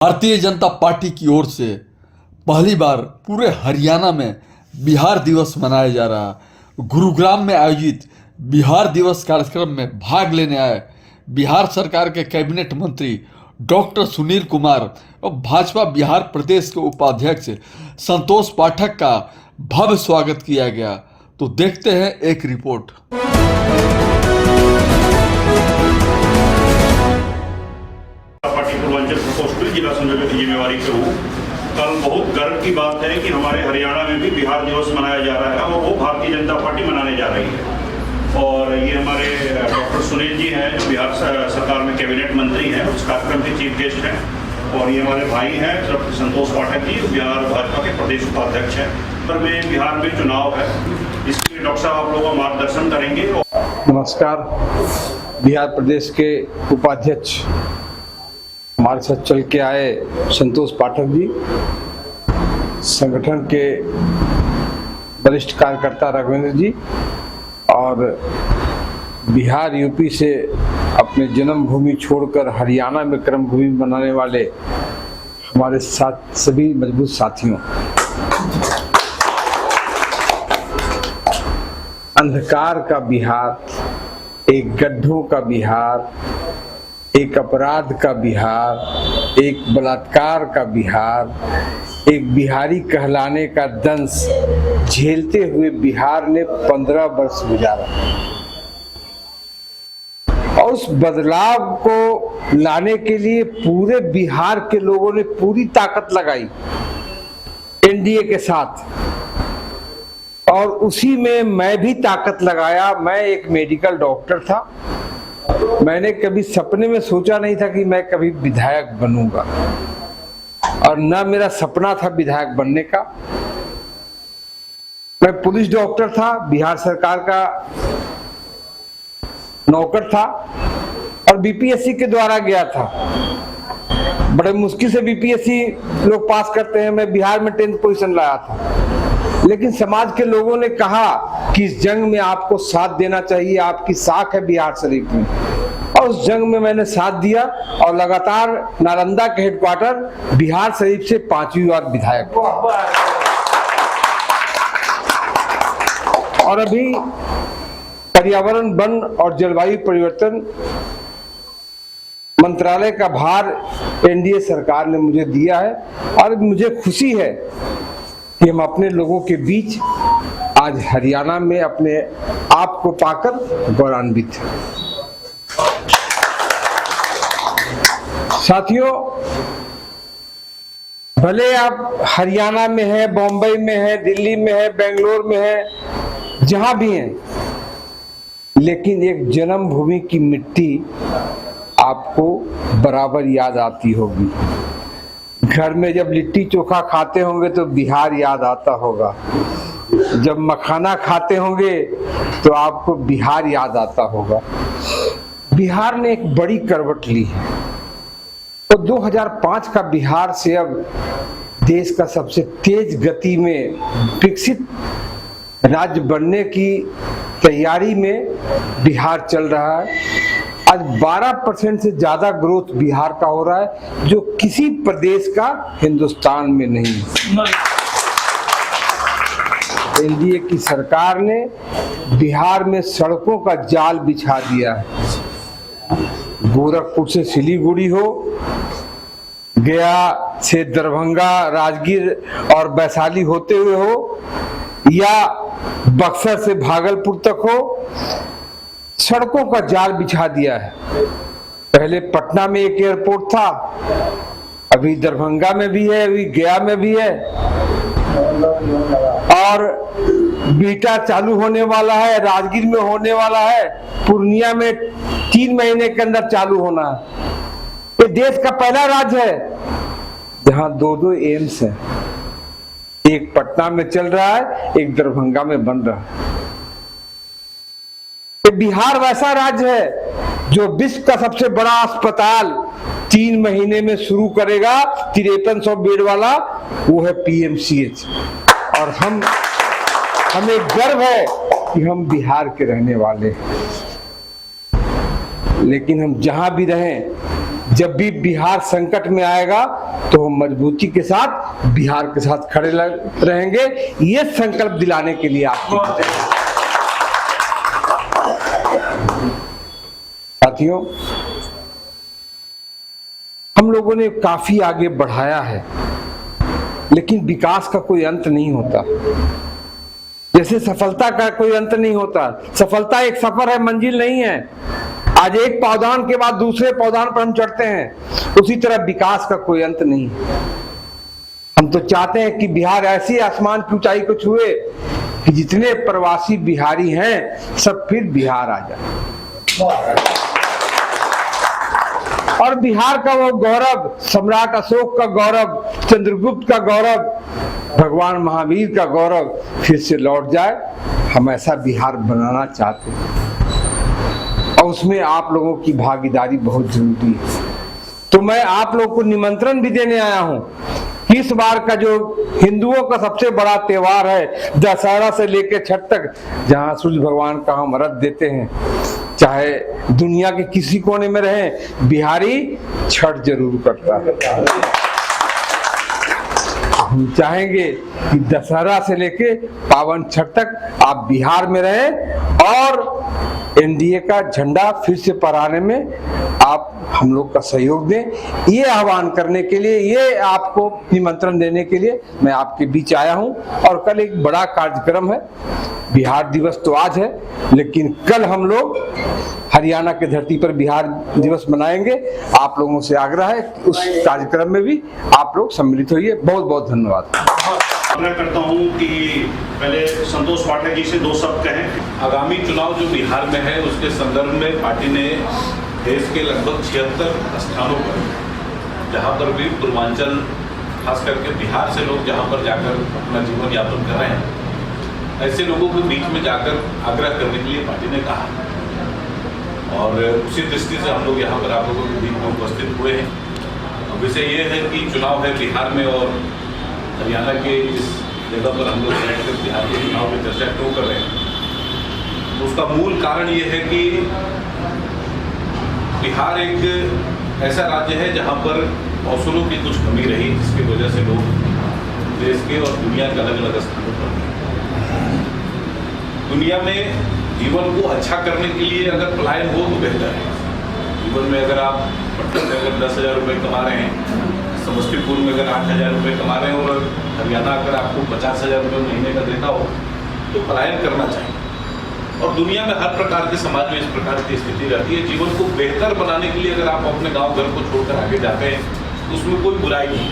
Bharatiya Janata party की ओर से पहली बार पूरे हरियाणा में बिहार दिवस मनाया जा रहा है। गुरुग्राम में आयोजित बिहार दिवस कार्यक्रम में भाग लेने आए बिहार सरकार के कैबिनेट मंत्री डॉक्टर सुनील कुमार और भाजपा बिहार प्रदेश के उपाध्यक्ष संतोष पाठक का भव्य स्वागत किया गया। तो देखते हैं एक रिपोर्ट। पूर्वांचल जिला संयोजक की जिम्मेवारी पे हूँ। कल बहुत गर्व की बात है कि हमारे हरियाणा में भी बिहार दिवस मनाया जा रहा है और वो भारतीय जनता पार्टी मनाने जा रही है। और ये हमारे डॉक्टर सुनील जी हैं जो बिहार सरकार में कैबिनेट मंत्री हैं, उस कार्यक्रम के चीफ गेस्ट हैं। और ये हमारे भाई हैं डॉक्टर संतोष पाठक जी, बिहार भाजपा के प्रदेश उपाध्यक्ष हैं। पर में बिहार में चुनाव है, इसके लिए डॉक्टर साहब आप लोगों का मार्गदर्शन करेंगे। नमस्कार। बिहार प्रदेश के उपाध्यक्ष हमारे साथ चल के आए संतोष पाठक जी, संगठन के वरिष्ठ कार्यकर्ता राघवेंद्र जी और बिहार यूपी से अपने जन्मभूमि छोड़कर हरियाणा में कर्मभूमि बनाने वाले हमारे साथ सभी मजबूत साथियों, अंधकार का बिहार, एक गड्ढों का बिहार, एक अपराध का बिहार, एक बलात्कार का बिहार, एक बिहारी कहलाने का दंश झेलते हुए बिहार ने 15 वर्ष गुजारा और उस बदलाव को लाने के लिए पूरे बिहार के लोगों ने पूरी ताकत लगाई एनडीए के साथ। और उसी में मैं भी ताकत लगाया। मैं एक मेडिकल डॉक्टर था। मैंने कभी सपने में सोचा नहीं था कि मैं कभी विधायक बनूंगा और न मेरा सपना था विधायक बनने का। मैं पुलिस डॉक्टर था, बिहार सरकार का नौकर था और बीपीएससी के द्वारा गया था। बड़े मुश्किल से बीपीएससी लोग पास करते हैं। मैं बिहार में 10th पोजीशन लाया था, लेकिन समाज के लोगों ने कहा कि इस जंग में आपको साथ देना चाहिए, आपकी साख है बिहार शरीफ में। और उस जंग में मैंने साथ दिया और लगातार नालंदा के हेडक्वार्टर बिहार शरीफ से 5वीं बार विधायक। और अभी पर्यावरण, वन और जलवायु परिवर्तन मंत्रालय का भार एनडीए सरकार ने मुझे दिया है और मुझे खुशी है कि हम अपने लोगों के बीच आज हरियाणा में अपने आप को पाकर गौरवान्वित हैं। साथियों, भले आप हरियाणा में हैं, बॉम्बे में हैं, दिल्ली में हैं, बेंगलोर में हैं, जहां भी हैं, लेकिन एक जन्मभूमि की मिट्टी आपको बराबर याद आती होगी। घर में जब लिट्टी चोखा खाते होंगे तो बिहार याद आता होगा। जब मखाना खाते होंगे तो आपको बिहार याद आता होगा। बिहार ने एक बड़ी करवट ली है। तो 2005 का बिहार से अब देश का सबसे तेज गति में विकसित राज्य बनने की तैयारी में बिहार चल रहा है। आज 12% से ज्यादा ग्रोथ बिहार का हो रहा है, जो किसी प्रदेश का हिंदुस्तान में नहीं है। एनडीए की सरकार ने बिहार में सड़कों का जाल बिछा दिया है। गोरखपुर से सिलीगुड़ी हो, गया से दरभंगा, राजगीर और वैशाली होते हुए हो, या बक्सर से भागलपुर तक हो, सड़कों का जाल बिछा दिया है। पहले पटना में एक एयरपोर्ट था, अभी दरभंगा में भी है, अभी गया में भी है और बीटा चालू होने वाला है, राजगीर में होने वाला है, पूर्णिया में 3 महीने के अंदर चालू होना है। ये देश का पहला राज्य है जहां 2 एम्स है। एक पटना में चल रहा है, एक दरभंगा में बन रहा है। ये बिहार वैसा राज्य है जो विश्व का सबसे बड़ा अस्पताल 3 महीने में शुरू करेगा, 5300 बेड वाला, वो है पीएमसीएच। और हमें गर्व है कि हम बिहार के रहने वाले हैं। लेकिन हम जहां भी रहें, जब भी बिहार संकट में आएगा तो हम मजबूती के साथ बिहार के साथ खड़े रहेंगे, ये संकल्प दिलाने के लिए आपकी साथियों, हम लोगों ने काफी आगे बढ़ाया है, लेकिन विकास का कोई अंत नहीं होता। जैसे सफलता का कोई अंत नहीं होता, सफलता एक सफर है, मंजिल नहीं है। आज एक पावदान के बाद दूसरे पावदान पर हम चढ़ते हैं, उसी तरह विकास का कोई अंत नहीं है। हम तो चाहते हैं कि बिहार ऐसी आसमान की ऊंचाई को छुए कि जितने प्रवासी बिहारी हैं सब फिर बिहार आ जाए, और बिहार का वो गौरव, सम्राट अशोक का गौरव, चंद्रगुप्त का गौरव, भगवान महावीर का गौरव फिर से लौट जाए। हम ऐसा बिहार बनाना चाहते हैं, और उसमें आप लोगों की भागीदारी बहुत जरूरी है। तो मैं आप लोगों को निमंत्रण भी देने आया हूं। इस बार का जो हिंदुओं का सबसे बड़ा त्योहार है, दशहरा से लेकर छठ तक, जहां सूर्य भगवान का हम व्रत देते हैं, चाहे दुनिया के किसी कोने में रहे, बिहारी छठ जरूर करता है। हम चाहेंगे कि दशहरा से लेके पावन छठ तक आप बिहार में रहें, और एनडीए का झंडा फिर से फहराने में आप हम लोग का सहयोग दें। ये आह्वान करने के लिए, ये आपको निमंत्रण देने के लिए मैं आपके बीच आया हूं। और कल एक बड़ा कार्यक्रम है, बिहार दिवस तो आज है, लेकिन कल हम लोग हरियाणा के धरती पर बिहार दिवस मनाएंगे। आप लोगों से आग्रह है कि उस कार्यक्रम में भी आप लोग सम्मिलित होइए। बहुत बहुत धन्यवाद। आग्रह करता हूं कि पहले संतोष पाठक जी से दो शब्द कहें। आगामी चुनाव जो बिहार में है उसके संदर्भ में पार्टी ने देश के लगभग 76 स्थानों पर, जहां पर भी पूर्वांचल, खास करके बिहार से लोग जहां पर जाकर अपना जीवन यापन कर रहे हैं, ऐसे लोगों के बीच में जाकर आग्रह करने के लिए पार्टी ने कहा, और उसी दृष्टि से हम लोग यहाँ पर आप लोगों के बीच में उपस्थित हुए हैं। विषय ये है कि चुनाव है बिहार में, और हरियाणा के इस जगह पर हम लोग बैठकर बिहार के चुनाव की चर्चा क्यों कर रहे हैं। उसका मूल कारण ये है कि बिहार एक ऐसा राज्य है जहाँ पर अवसरों की कुछ कमी रही, जिसकी वजह से लोग देश के और दुनिया के अलग अलग स्थानों पर, दुनिया में जीवन को अच्छा करने के लिए अगर पलायन हो तो बेहतर है। जीवन में अगर आप पटना में अगर 10,000 रुपये कमा रहे हैं, समस्तीपुर में अगर 8,000 रुपये कमा रहे हैं, और हरियाणा अगर आपको 50,000 रुपये महीने का देता हो, तो पलायन करना चाहिए। और दुनिया में हर प्रकार के समाज में इस प्रकार की स्थिति रहती है। जीवन को बेहतर बनाने के लिए अगर आप अपने गाँव घर को छोड़कर आगे जाते हैं तो उसमें कोई बुराई नहीं।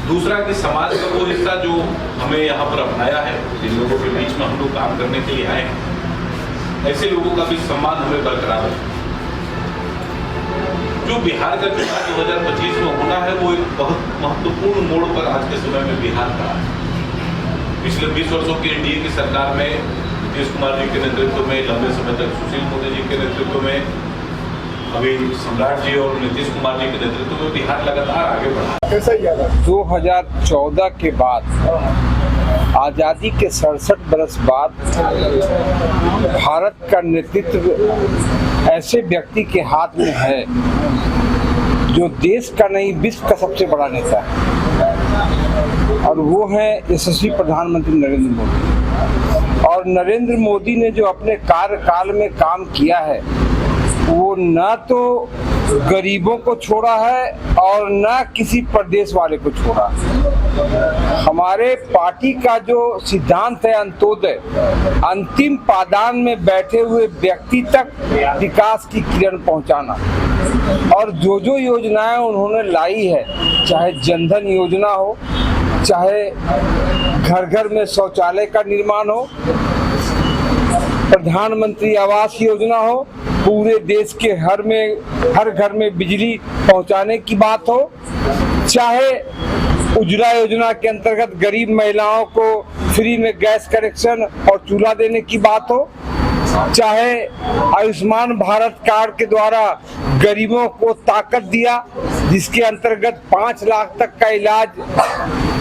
दूसरा कि समाज का वो हिस्सा जो हमें यहाँ पर अपनाया है, जिन लोगों के बीच में हम लोग काम करने के लिए आए हैं, ऐसे लोगों का भी सम्मान हमें बरकरार है। जो बिहार का चुनाव 2025 में होना है, वो एक बहुत महत्वपूर्ण मोड़ पर आज के समय में बिहार खड़ा है। पिछले 20 वर्षों की एनडीए की सरकार में नीतीश कुमार जी के नेतृत्व में, लंबे समय तक सुशील मोदी जी के नेतृत्व में, अभी सम्राट जी और नीतीश कुमार जी के नेतृत्व में बिहार लगातार आगे बढ़ा। 2014 के बाद, आजादी के 67 बरस बाद, भारत का नेतृत्व ऐसे व्यक्ति के हाथ में है जो देश का नहीं विश्व का सबसे बड़ा नेता है, और वो है यशस्वी प्रधानमंत्री नरेंद्र मोदी। और नरेंद्र मोदी ने जो अपने कार्यकाल में काम किया है, वो ना तो गरीबों को छोड़ा है और ना किसी प्रदेश वाले को छोड़ा। हमारे पार्टी का जो सिद्धांत है अंत्योदय, अंतिम पायदान में बैठे हुए व्यक्ति तक विकास की किरण पहुंचाना, और जो जो योजनाएं उन्होंने लाई है, चाहे जनधन योजना हो, चाहे घर घर में शौचालय का निर्माण हो, प्रधानमंत्री आवास योजना हो, पूरे देश के हर घर में बिजली पहुंचाने की बात हो, चाहे उज्ज्वला योजना के अंतर्गत गरीब महिलाओं को फ्री में गैस कनेक्शन और चूल्हा देने की बात हो, चाहे आयुष्मान भारत कार्ड के द्वारा गरीबों को ताकत दिया, जिसके अंतर्गत 5 लाख तक का इलाज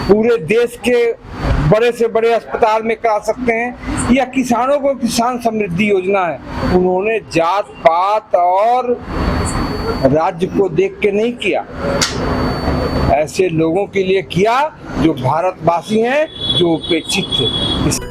पूरे देश के बड़े से बड़े अस्पताल में करा सकते हैं, या किसानों को किसान समृद्धि योजना है। उन्होंने जात पात और राज्य को देख के नहीं किया, ऐसे लोगों के लिए किया जो भारतवासी हैं, जो उपेक्षित थे।